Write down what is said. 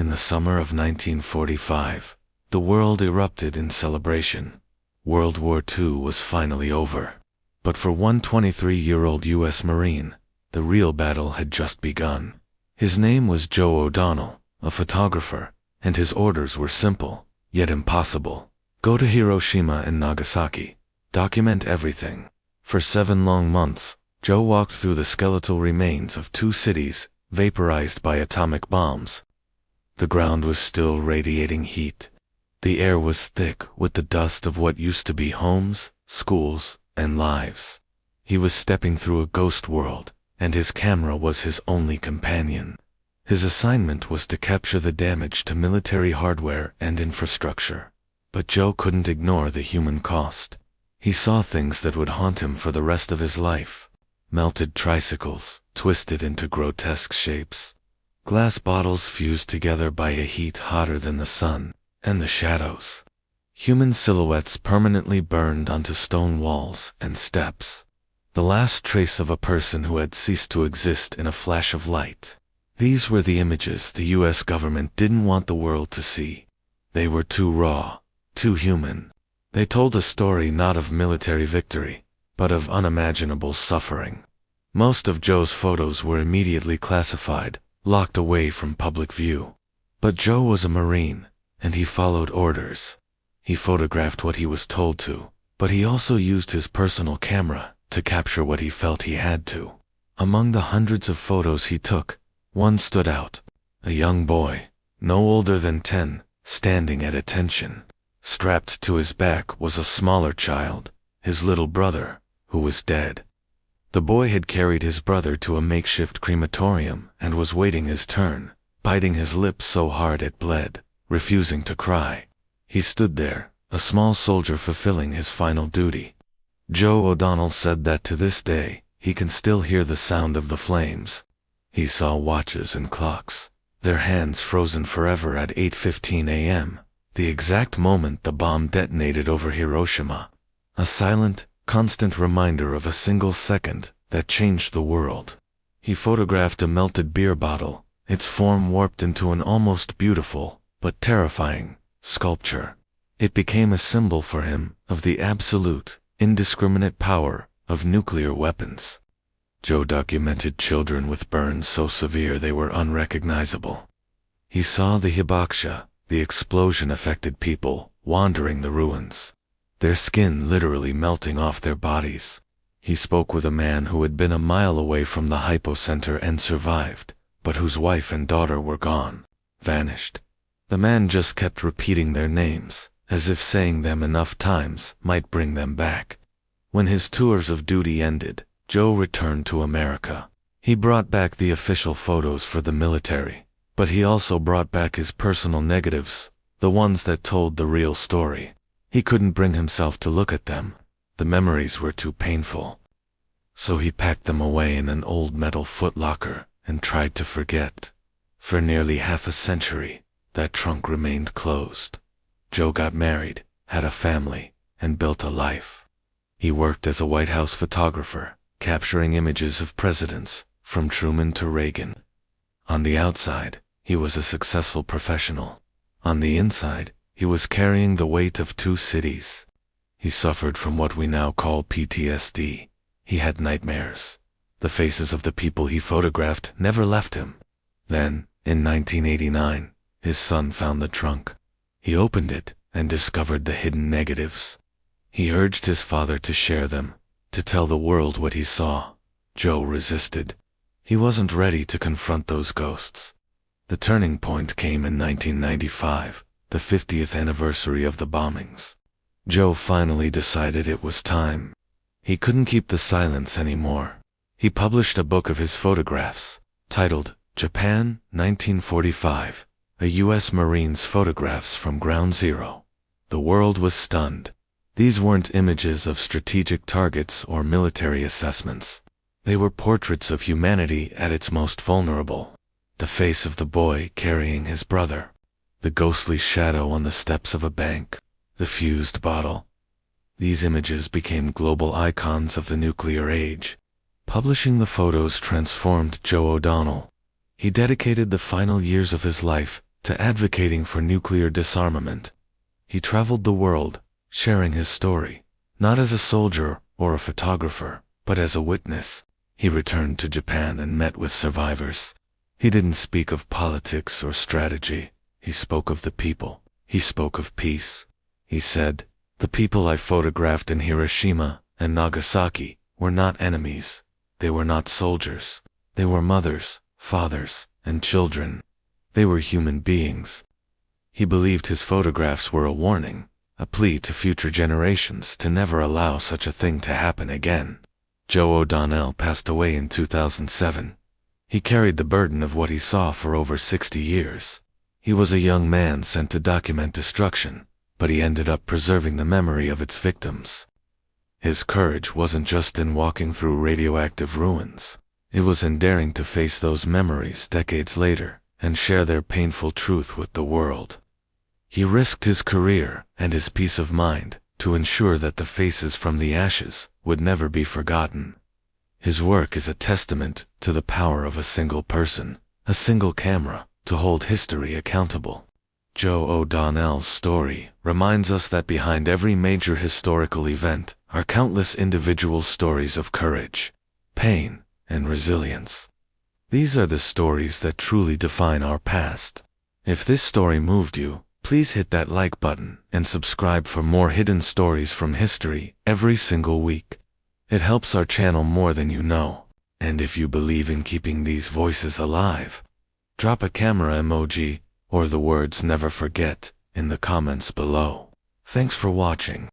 In the summer of 1945, the world erupted in celebration. World War II was finally over. But for one 23-year-old U.S. Marine, the real battle had just begun. His name was Joe O'Donnell, a photographer, and his orders were simple, yet impossible. Go to Hiroshima and Nagasaki. Document everything. For 7 long months, Joe walked through the skeletal remains of 2 cities, vaporized by atomic bombs. The ground was still radiating heat. The air was thick with the dust of what used to be homes, schools, and lives. He was stepping through a ghost world, and his camera was his only companion. His assignment was to capture the damage to military hardware and infrastructure. But Joe couldn't ignore the human cost. He saw things that would haunt him for the rest of his life. Melted tricycles, twisted into grotesque shapes. Glass bottles fused together by a heat hotter than the sun, and the shadows. Human silhouettes permanently burned onto stone walls and steps. The last trace of a person who had ceased to exist in a flash of light. These were the images the U.S. government didn't want the world to see. They were too raw, too human. They told a story not of military victory, but of unimaginable suffering. Most of Joe's photos were immediately classified, locked away from public view. But Joe was a Marine, and he followed orders. He photographed what he was told to, but he also used his personal camera to capture what he felt he had to. Among the hundreds of photos he took, one stood out. A young boy, no older than 10, standing at attention. Strapped to his back was a smaller child, his little brother, who was dead. The boy had carried his brother to a makeshift crematorium and was waiting his turn, biting his lip so hard it bled, refusing to cry. He stood there, a small soldier fulfilling his final duty. Joe O'Donnell said that to this day, he can still hear the sound of the flames. He saw watches and clocks, their hands frozen forever at 8:15 a.m., the exact moment the bomb detonated over Hiroshima. A silent, constant reminder of a single second that changed the world. He photographed a melted beer bottle, its form warped into an almost beautiful, but terrifying, sculpture. It became a symbol for him of the absolute, indiscriminate power of nuclear weapons. Joe documented children with burns so severe they were unrecognizable. He saw the hibakusha, the explosion-affected people, wandering the ruins, their skin literally melting off their bodies. He spoke with a man who had been a mile away from the hypocenter and survived, but whose wife and daughter were gone, vanished. The man just kept repeating their names, as if saying them enough times might bring them back. When his tours of duty ended, Joe returned to America. He brought back the official photos for the military, but he also brought back his personal negatives, the ones that told the real story. He couldn't bring himself to look at them. The memories were too painful. So he packed them away in an old metal footlocker and tried to forget. For nearly half a century, that trunk remained closed. Joe got married, had a family, and built a life. He worked as a White House photographer, capturing images of presidents, from Truman to Reagan. On the outside, he was a successful professional. On the inside, he was carrying the weight of 2 cities. He suffered from what we now call PTSD. He had nightmares. The faces of the people he photographed never left him. Then, in 1989, his son found the trunk. He opened it and discovered the hidden negatives. He urged his father to share them, to tell the world what he saw. Joe resisted. He wasn't ready to confront those ghosts. The turning point came in 1995, the 50th anniversary of the bombings. Joe finally decided it was time. He couldn't keep the silence anymore. He published a book of his photographs, titled Japan, 1945, a U.S. Marine's photographs from ground zero. The world was stunned. These weren't images of strategic targets or military assessments. They were portraits of humanity at its most vulnerable. The face of the boy carrying his brother. The ghostly shadow on the steps of a bank. The fused bottle. These images became global icons of the nuclear age. Publishing the photos transformed Joe O'Donnell. He dedicated the final years of his life to advocating for nuclear disarmament. He traveled the world, sharing his story, not as a soldier or a photographer, but as a witness. He returned to Japan and met with survivors. He didn't speak of politics or strategy. He spoke of the people. He spoke of peace. He said, "The people I photographed in Hiroshima and Nagasaki were not enemies. They were not soldiers. They were mothers, fathers, and children. They were human beings." He believed his photographs were a warning, a plea to future generations to never allow such a thing to happen again. Joe O'Donnell passed away in 2007. He carried the burden of what he saw for over 60 years. He was a young man sent to document destruction, but he ended up preserving the memory of its victims. His courage wasn't just in walking through radioactive ruins. It was in daring to face those memories decades later and share their painful truth with the world. He risked his career and his peace of mind to ensure that the faces from the ashes would never be forgotten. His work is a testament to the power of a single person, a single camera, to hold history accountable. Joe O'Donnell's story reminds us that behind every major historical event are countless individual stories of courage, pain, and resilience. These are the stories that truly define our past. If this story moved you, please hit that like button and subscribe for more hidden stories from history every single week. It helps our channel more than you know. And if you believe in keeping these voices alive, drop a camera emoji or the words "never forget" in the comments below. Thanks for watching.